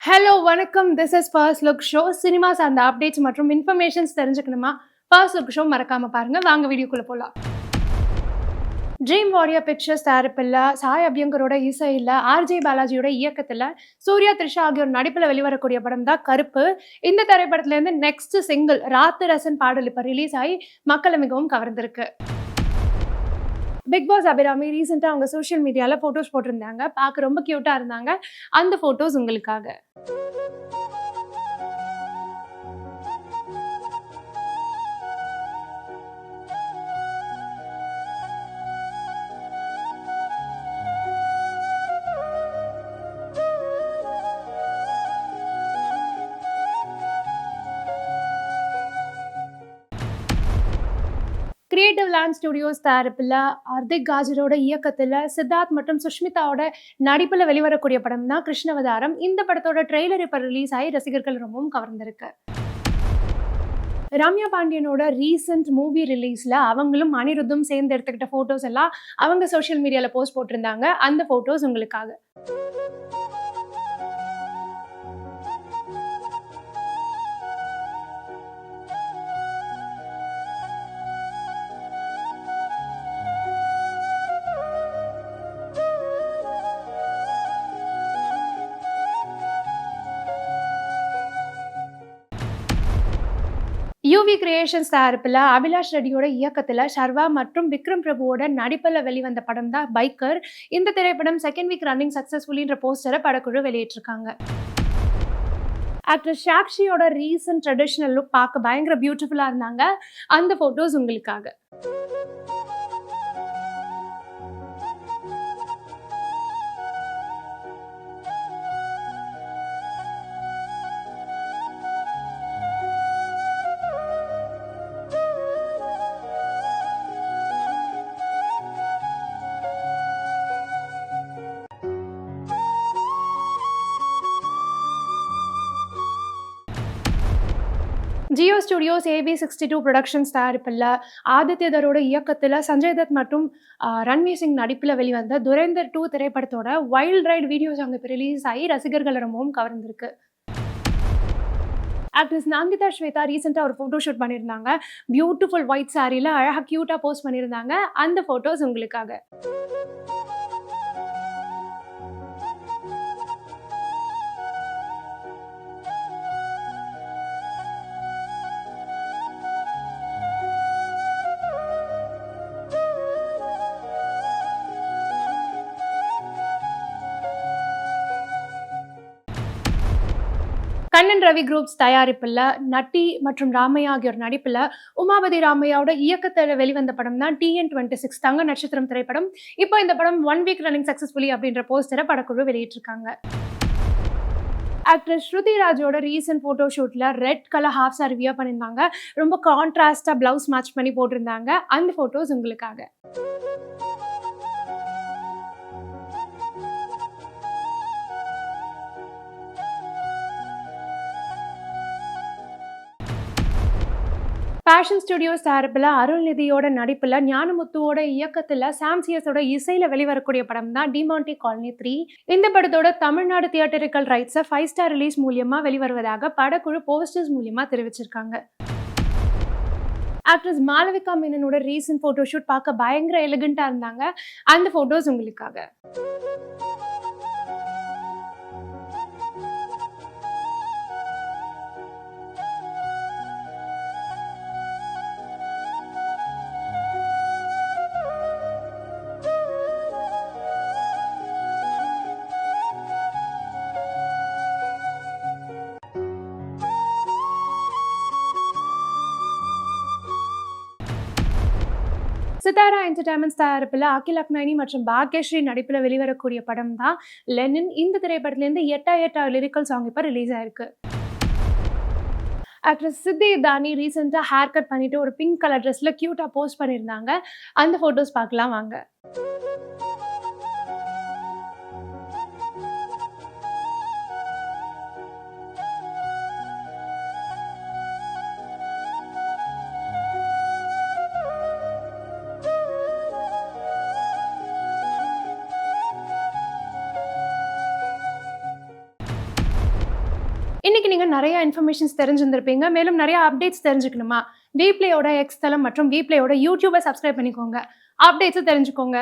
Hello வணக்கம். This is first look show. Cinema சார்ந்த updates மற்றும் இன்ஃபர்மேஷன்ஸ் தெரிஞ்சுக்கணுமா? ஃபர்ஸ்ட் லுக் ஷோ மறக்காம பாருங்க. வாங்க வீடியோக்குள்ள போலாம். ட்ரீம் வாரியர் பிக்சர்ஸ் தயாரிப்பில் சாய் அபியங்கரோட இசையில் ஆர்ஜே பாலாஜியோட இயக்கத்தில் சூர்யா த்ரிஷா ஆகியோர் நடிப்பில் வெளிவரக்கூடிய படம் தான் கருப்பு. இந்த திரைப்படத்திலேருந்து நெக்ஸ்ட் சிங்கிள் ராத்து ரசன் பாடல் இப்போ ரிலீஸ் ஆகி மக்களை மிகவும் கவர்ந்திருக்கு. பிக் பாஸ் அபிராமி ரீசெண்டாக அவங்க சோஷியல் மீடியாவில் ஃபோட்டோஸ் போட்டிருந்தாங்க. பார்க்க ரொம்ப க்யூட்டாக இருந்தாங்க. அந்த ஃபோட்டோஸ் உங்களுக்காக. கிரியேட்டிவ் லேண்ட் ஸ்டுடியோஸ் தயாரிப்பில் ஹர்திக் காஜரோட இயக்கத்தில் சித்தார்த் மற்றும் சுஷ்மிதாவோட நடிப்பில் வெளிவரக்கூடிய படம் தான் கிருஷ்ணவதாரம். இந்த படத்தோட ட்ரெய்லர் இப்போ ரிலீஸ் ஆகி ரசிகர்கள் ரொம்பவும் கவர்ந்திருக்கு. ரம்யா பாண்டியனோட ரீசெண்ட் மூவி ரிலீஸில் அவங்களும் அனிருத்தும் சேர்ந்து எடுத்துக்கிட்ட ஃபோட்டோஸ் எல்லாம் அவங்க சோஷியல் மீடியாவில் போஸ்ட் போட்டிருந்தாங்க. அந்த ஃபோட்டோஸ் உங்களுக்காக. யூவி கிரியேஷன்ஸ் தயாரிப்பில் அபிலாஷ் ரெட்டியோட இயக்கத்தில் ஷர்வா மற்றும் விக்ரம் பிரபுவோட நடிப்பில் வெளிவந்த படம் தான் பைக்கர். இந்த திரைப்படம் செகண்ட் வீக் ரன்னிங் சக்ஸஸ்ஃபுல்லின்ற போஸ்டரை படக்குழு வெளியிட்டிருக்காங்க. ஆக்டர் சாக்ஷியோட ரீசன்ட் ட்ரெடிஷ்னல் லுக் பார்க்க பயங்கர பியூட்டிஃபுல்லாக இருந்தாங்க. அந்த ஃபோட்டோஸ் உங்களுக்காக. ஜியோ ஸ்டுடியோஸ் AB62 ப்ரொடக்ஷன்ஸ் தயாரிப்பில் ஆதித்யதரோட இயக்கத்தில் சஞ்சய் தத் மற்றும் ரன்வீர் சிங் நடிப்பில் வெளிவந்த துரேந்தர் 2 திரைப்படத்தோட வைல்ட் ரைட் வீடியோ சாங் இப்போ ரிலீஸ் ஆகி ரசிகர்கள் ரொம்பவும் கவர்ந்திருக்கு. ஆக்ட்ரஸ் நாங்கிதா ஸ்வேதா ரீசெண்டாக ஒரு ஃபோட்டோ ஷூட் பண்ணியிருந்தாங்க. பியூட்டிஃபுல் ஒயிட் சாரியில் அழகாக க்யூட்டாக போஸ்ட் பண்ணியிருந்தாங்க. அந்த ஃபோட்டோஸ் உங்களுக்காக. கண்ணன் ரவி குரூப்ஸ் தயாரிப்பில் நட்டி மற்றும் ராமையா ஆகியோர் நடிப்பில் உமாபதி ராமையாவோட இயக்கத்தில் வெளிவந்த படம் தான் TN26 தங்க நட்சத்திரம் திரைப்படம். இப்போ இந்த படம் 1 வீக் ரன்னிங் சக்ஸஸ்ஃபுல்லி அப்படின்ற போஸ்டரை படக்குழு வெளியிட்டிருக்காங்க. ஆக்ட்ரஸ் ஸ்ருதி ராஜோட ரீசெண்ட் ஃபோட்டோ ஷூட்டில் red colour half sari wear பண்ணியிருந்தாங்க. ரொம்ப கான்ட்ராஸ்டாக ப்ளவுஸ் மேட்ச் பண்ணி போட்டிருந்தாங்க. அந்த ஃபோட்டோஸ் உங்களுக்காக. ஃபேஷன் ஸ்டுடியோஸ் தயாரிப்பில் அருள்நிதியோட நடிப்பில் ஞானமுத்துவோட இயக்கத்தில் சாம்சியஸோட இசையில் வெளிவரக்கூடிய படம் தான் டிமாண்டி காலனி 3. இந்த படத்தோட தமிழ்நாடு தியேட்டரிக்கல் ரைட்ஸை 5 ஸ்டார் ரிலீஸ் மூலியமாக வெளிவருவதாக படக்குழு போஸ்டர்ஸ் மூலியமாக தெரிவிச்சிருக்காங்க. ஆக்ட்ரஸ் மாளவிகா மேனனோட ரீசெண்ட் ஃபோட்டோ ஷூட் பார்க்க பயங்கர எலிகண்டாக இருந்தாங்க. அந்த ஃபோட்டோஸ் உங்களுக்காக. சித்தாரா என்டர்டைன்மெண்ட்ஸ் தயாரிப்பில் அகில் அக்னனி மற்றும் பாக்யஸ்ரீ நடிப்பில் வெளிவரக்கூடிய படம் தான் லெனின். இந்த திரைப்படத்திலேருந்து எட்டா லிரிக்கல் சாங் இப்போ ரிலீஸ் ஆயிருக்கு. ஆக்ட்ரஸ் சித்தி தானி ரீசெண்டாக ஹேர் கட் பண்ணிட்டு ஒரு பிங்க் கலர் ட்ரெஸ்ஸில் க்யூட்டாக போஸ்ட் பண்ணியிருந்தாங்க. அந்த ஃபோட்டோஸ் பார்க்கலாம் வாங்க. இன்னைக்கு நீங்க நிறைய இன்ஃபர்மேஷன்ஸ் தெரிஞ்சிருந்திருப்பீங்க. மேலும் நிறைய அப்டேட்ஸ் தெரிஞ்சுக்கணுமா? Vplay யோட எக்ஸ் தளம் மற்றும் Vplay யோட யூடியூபை சப்ஸ்கிரைப் பண்ணிக்கோங்க. அப்டேட்ஸை தெரிஞ்சுக்கோங்க.